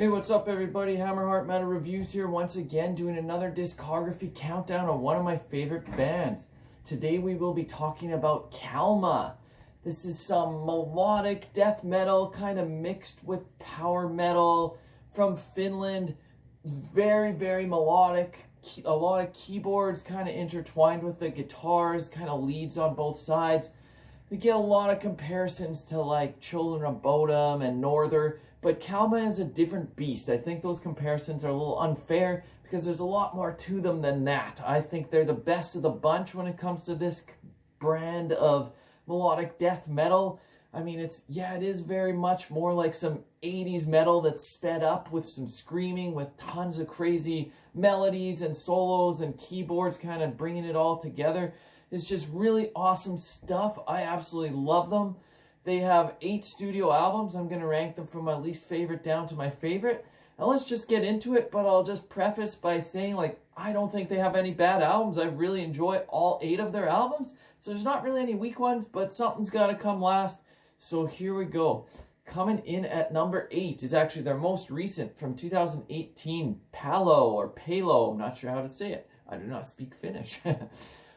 Hey, what's up everybody? Hammerheart Metal Reviews here once again doing another discography countdown of one of my favorite bands. Today we will be talking about Kalmah. This is some melodic death metal kind of mixed with power metal from Finland. Very, very melodic. A lot of keyboards kind of intertwined with the guitars, kind of leads on both sides. We get a lot of comparisons to like Children of Bodom and Northern, but Kalmah is a different beast. I think those comparisons are a little unfair because there's a lot more to them than that. I think they're the best of the bunch when it comes to this brand of melodic death metal. I mean, it is very much more like some 80s metal that's sped up with some screaming, with tons of crazy melodies and solos and keyboards kind of bringing it all together. It's just really awesome stuff. I absolutely love them. They have 8 studio albums. I'm going to rank them from my least favorite down to my favorite. Now let's just get into it, but I'll just preface by saying, like, I don't think they have any bad albums. I really enjoy all 8 of their albums. So there's not really any weak ones, but something's got to come last. So here we go. Coming in at number 8 is actually their most recent from 2018, Palo or Palo. I'm not sure how to say it. I do not speak Finnish.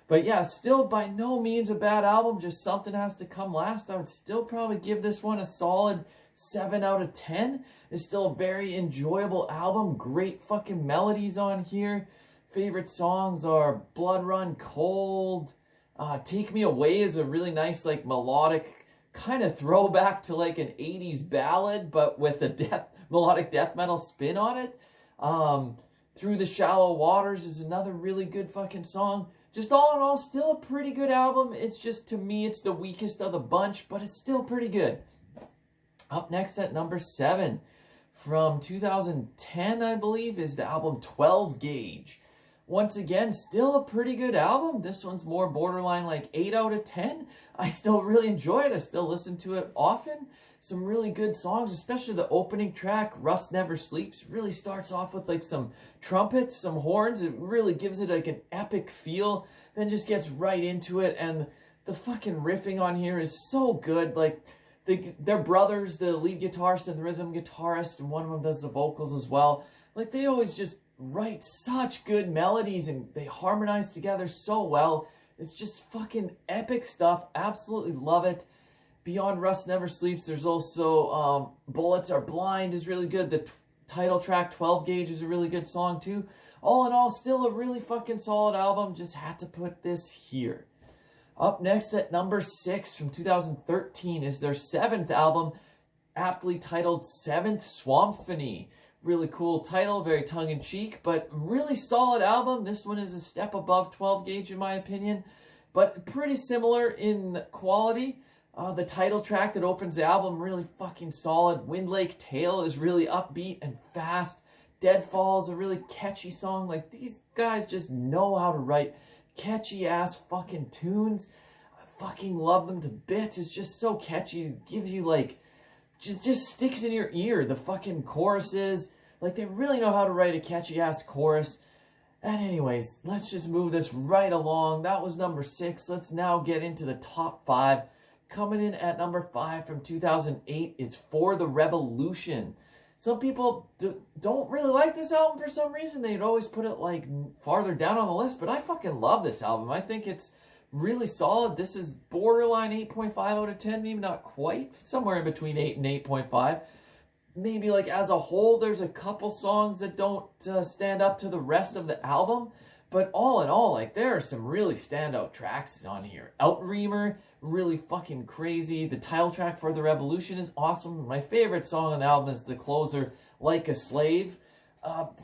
But yeah, still by no means a bad album, just something has to come last. I would still probably give this one a solid 7 out of 10. It's still a very enjoyable album. Great fucking melodies on here. Favorite songs are Blood Run Cold. Take Me Away is a really nice, like, melodic kind of throwback to like an 80s ballad, but with a melodic death metal spin on it. Through the Shallow Waters is another really good fucking song. Just all in all, still a pretty good album. It's just, to me, it's the weakest of the bunch, but it's still pretty good. Up next at number 7, from 2010, I believe, is the album 12 Gauge. Once again, still a pretty good album. This one's more borderline like 8 out of 10. I still really enjoy it. I still listen to it often. Some really good songs, especially the opening track, Rust Never Sleeps, really starts off with like some trumpets, some horns. It really gives it like an epic feel, then just gets right into it. And the fucking riffing on here is so good. Like, they're brothers, the lead guitarist and the rhythm guitarist, and one of them does the vocals as well. Like, they always just write such good melodies and they harmonize together so well. It's just fucking epic stuff. Absolutely love it. Beyond Rust Never Sleeps, there's also Bullets Are Blind is really good. The title track, 12 Gauge, is a really good song too. All in all, still a really fucking solid album. Just had to put this here. Up next at number 6 from 2013 is their 7th album, aptly titled 7th Swampphony. Really cool title, very tongue-in-cheek, but really solid album. This one is a step above 12 Gauge in my opinion, but pretty similar in quality. The title track that opens the album, really fucking solid. Wind Lake Tale is really upbeat and fast. Deadfall is a really catchy song. Like, these guys just know how to write catchy ass fucking tunes. I fucking love them to bits. It's just so catchy. It gives you like, just sticks in your ear. The fucking choruses, like, they really know how to write a catchy ass chorus. And anyways, let's just move this right along. That was number 6. Let's now get into the top 5. Coming in at number 5 from 2008 is For the Revolution. Some people don't really like this album for some reason. They'd always put it like farther down on the list, but I fucking love this album. I think it's really solid. This is borderline 8.5 out of 10, maybe not quite. Somewhere in between 8 and 8.5. Maybe like as a whole, there's a couple songs that don't stand up to the rest of the album. But all in all, like, there are some really standout tracks on here. Outreamer, really fucking crazy. The title track For the Revolution is awesome. My favorite song on the album is the closer, Like a Slave.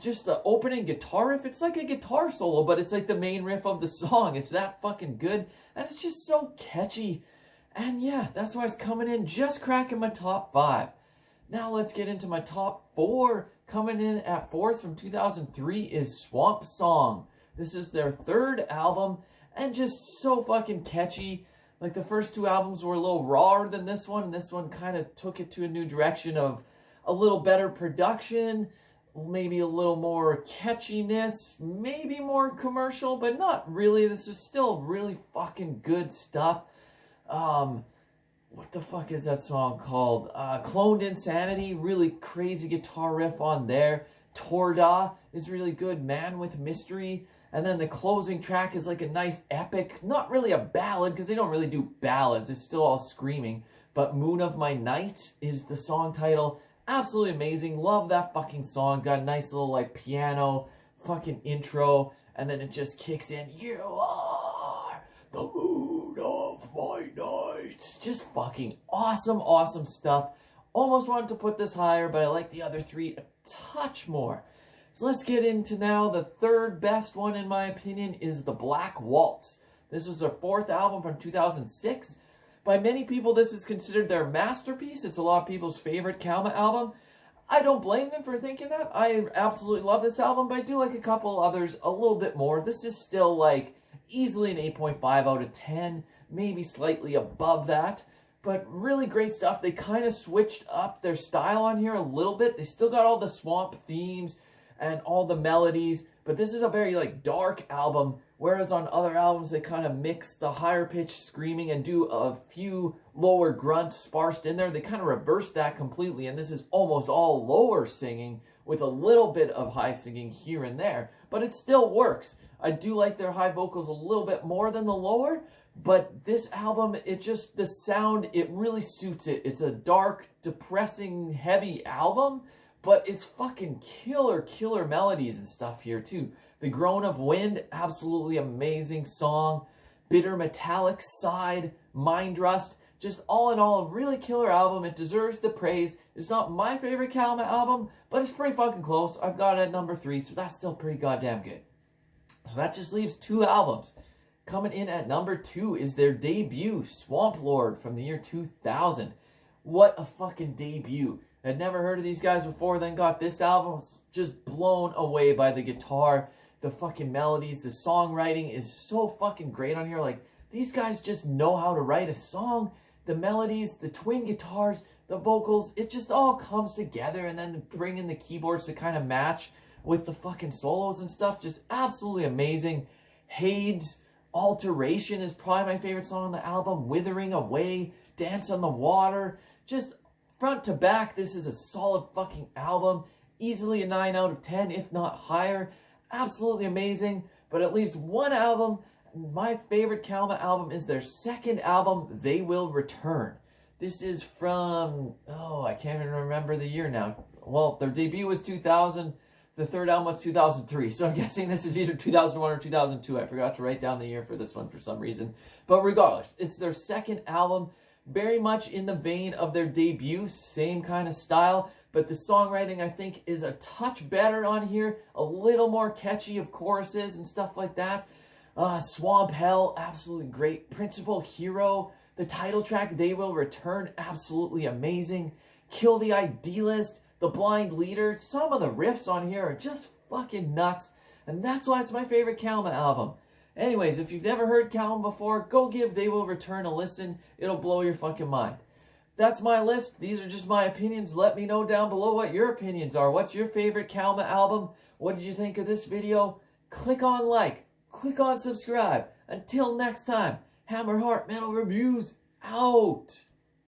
Just the opening guitar riff, it's like a guitar solo, but it's like the main riff of the song. It's that fucking good, and it's just so catchy. And yeah, that's why it's coming in, just cracking my top 5. Now let's get into my top 4. Coming in at 4th from 2003 is Swamp Song. This is their 3rd album, and just so fucking catchy. Like, the first 2 albums were a little rawer than this one, and this one kind of took it to a new direction of a little better production, maybe a little more catchiness, maybe more commercial, but not really. This is still really fucking good stuff. what the fuck is that song called? Cloned Insanity, really crazy guitar riff on there. Torda is really good. Man with Mystery. And then the closing track is like a nice epic, not really a ballad, because they don't really do ballads. It's still all screaming. But Moon of My Night is the song title. Absolutely amazing. Love that fucking song. Got a nice little like piano fucking intro. And then it just kicks in. You are the moon of my night. Just fucking awesome, awesome stuff. Almost wanted to put this higher, but I like the other three a touch more. So let's get into now the third best one in my opinion is The Black Waltz. This is their fourth album from 2006. By many people, this is considered their masterpiece. It's a lot of people's favorite Kalmah album. I don't blame them for thinking that. I absolutely love this album, but I do like a couple others a little bit more. This is still like easily an 8.5 out of 10, maybe slightly above that. But really great stuff. They kind of switched up their style on here a little bit. They still got all the swamp themes and all the melodies, but this is a very like dark album, whereas on other albums they kind of mix the higher pitched screaming and do a few lower grunts sparsed in there. They kind of reverse that completely, and this is almost all lower singing with a little bit of high singing here and there, but it still works. I do like their high vocals a little bit more than the lower, but this album, it just, the sound, it really suits it. It's a dark, depressing, heavy album, but it's fucking killer melodies and stuff here too. The Groan of Wind, absolutely amazing song. Bitter Metallic Side, Mind Rust, just all in all, a really killer album. It deserves the praise. It's not my favorite Kalmah album, but it's pretty fucking close. I've got it at number 3, so that's still pretty goddamn good. So that just leaves 2 albums. Coming in at number 2 is their debut, Swamp Lord, from the year 2000. What a fucking debut. I'd never heard of these guys before, then got this album. Was just blown away by the guitar, the fucking melodies, the songwriting is so fucking great on here. Like, these guys just know how to write a song. The melodies, the twin guitars, the vocals, it just all comes together, and then bring in the keyboards to kind of match with the fucking solos and stuff. Just absolutely amazing. Hade's Alteration is probably my favorite song on the album. Withering Away, Dance on the Water, just front to back, this is a solid fucking album. Easily a 9 out of 10, if not higher. Absolutely amazing. But it leaves one album. My favorite Kalmah album is their second album, They Will Return. This is from, oh, I can't even remember the year now. Well, their debut was 2000. The third album was 2003. So I'm guessing this is either 2001 or 2002. I forgot to write down the year for this one for some reason. But regardless, it's their second album. Very much in the vein of their debut, same kind of style, but the songwriting I think is a touch better on here, a little more catchy of choruses and stuff like that. Swamp Hell, absolutely great. Principal Hero, the title track, They Will Return, absolutely amazing. Kill the Idealist, The Blind Leader, some of the riffs on here are just fucking nuts, and that's why it's my favorite Kalmah album. Anyways, if you've never heard Kalmah before, go give They Will Return a listen. It'll blow your fucking mind. That's my list. These are just my opinions. Let me know down below what your opinions are. What's your favorite Kalmah album? What did you think of this video? Click on like. Click on subscribe. Until next time, Hammer Heart Metal Reviews out.